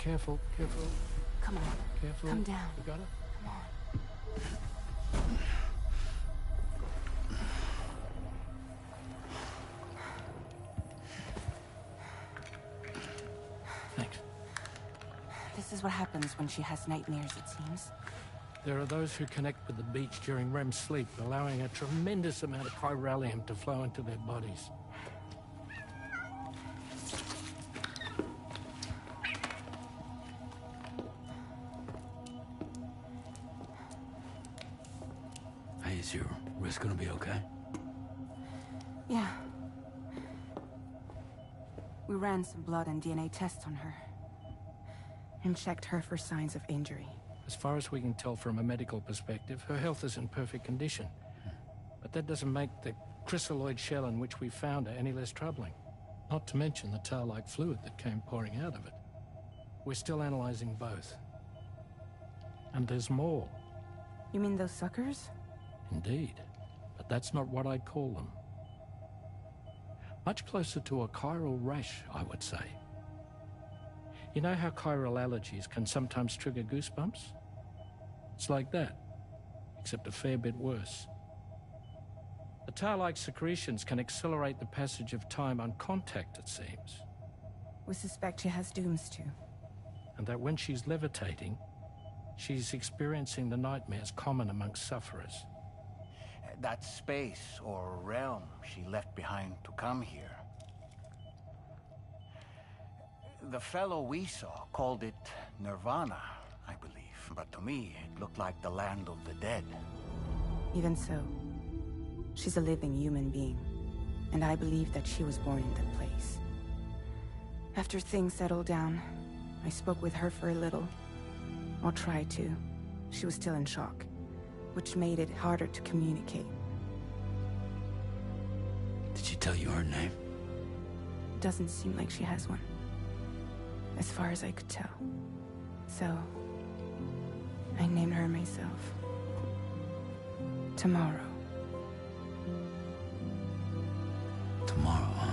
careful, careful. Come on. Careful. Come down. You got it? Come on. Thanks. This is what happens when she has nightmares, it seems. There are those who connect with the beach during REM sleep, allowing a tremendous amount of chiralium to flow into their bodies. Hey, is your wrist gonna be okay? Yeah. We ran some blood and DNA tests on her. And checked her for signs of injury. As far as we can tell from a medical perspective, her health is in perfect condition. But that doesn't make the chrysaloid shell in which we found her any less troubling. Not to mention the tar-like fluid that came pouring out of it. We're still analyzing both. And there's more. You mean those suckers? Indeed. But that's not what I'd call them. Much closer to a chiral rash, I would say. You know how chiral allergies can sometimes trigger goosebumps? It's like that, except a fair bit worse. The tar-like secretions can accelerate the passage of time on contact, it seems. We suspect she has dooms too. And that when she's levitating, she's experiencing the nightmares common amongst sufferers. That space or realm she left behind to come here. The fellow we saw called it Nirvana, I believe. But to me, it looked like the land of the dead. Even so, she's a living human being. And I believe that she was born in that place. After things settled down, I spoke with her for a little. Or tried to. She was still in shock, which made it harder to communicate. Did she tell you her name? Doesn't seem like she has one. As far as I could tell. So, I named her myself. Tomorrow. Tomorrow, huh?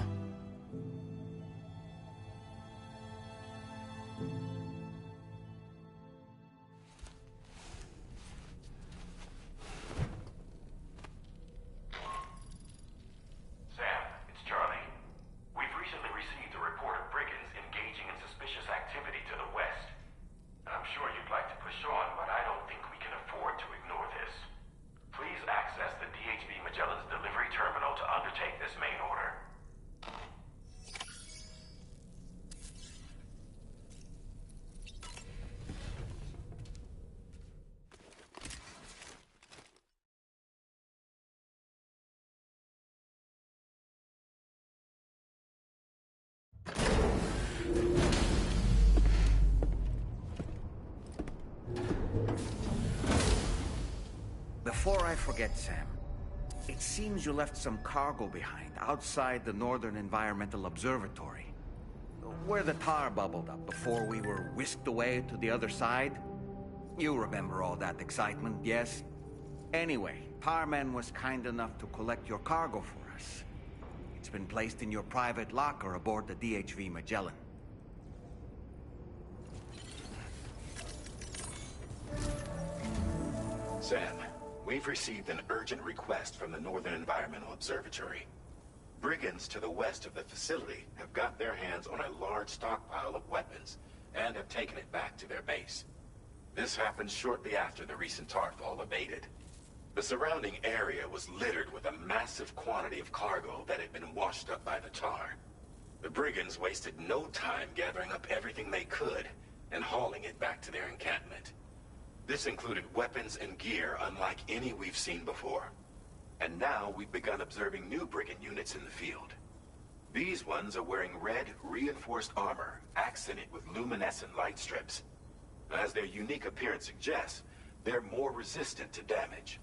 Before I forget, Sam, it seems you left some cargo behind outside the Northern Environmental Observatory, where the tar bubbled up before we were whisked away to the other side. You remember all that excitement, yes? Anyway, Tarman was kind enough to collect your cargo for us. It's been placed in your private locker aboard the DHV Magellan. Sam, we've received an urgent request from the Northern Environmental Observatory. Brigands to the west of the facility have got their hands on a large stockpile of weapons and have taken it back to their base. This happened shortly after the recent tarfall abated. The surrounding area was littered with a massive quantity of cargo that had been washed up by the tar. The brigands wasted no time gathering up everything they could and hauling it back to their encampment. This included weapons and gear unlike any we've seen before. And now we've begun observing new brigand units in the field. These ones are wearing red, reinforced armor, accented with luminescent light strips. As their unique appearance suggests, they're more resistant to damage.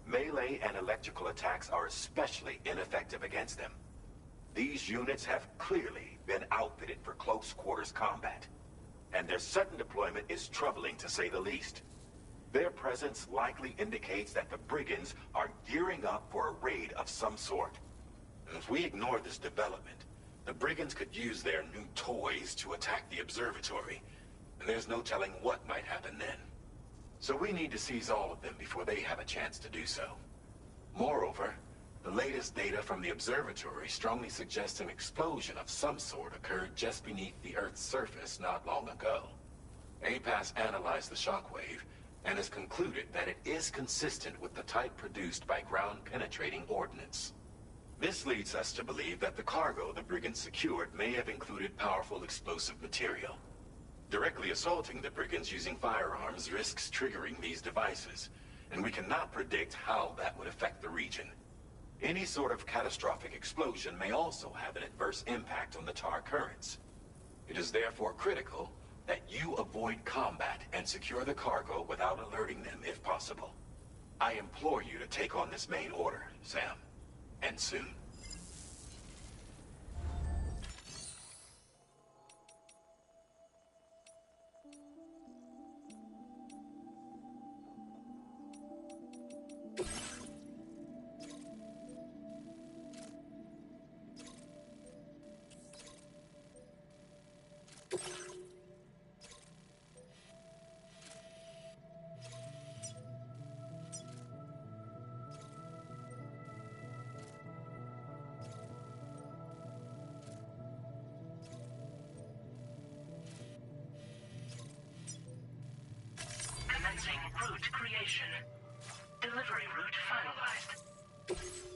Melee and electrical attacks are especially ineffective against them. These units have clearly been outfitted for close quarters combat, and their sudden deployment is troubling to say the least. Their presence likely indicates that the brigands are gearing up for a raid of some sort. If we ignore this development, the brigands could use their new toys to attack the observatory, and there's no telling what might happen then. So we need to seize all of them before they have a chance to do so. Moreover, the latest data from the observatory strongly suggests an explosion of some sort occurred just beneath the Earth's surface not long ago. APAS analyzed the shockwave and has concluded that it is consistent with the type produced by ground-penetrating ordnance. This leads us to believe that the cargo the brigands secured may have included powerful explosive material. Directly assaulting the brigands using firearms risks triggering these devices, and we cannot predict how that would affect the region. Any sort of catastrophic explosion may also have an adverse impact on the tar currents. It is therefore critical that you avoid combat and secure the cargo without alerting them if possible. I implore you to take on this main order, Sam. And soon. Commencing route creation. Delivery route finalized.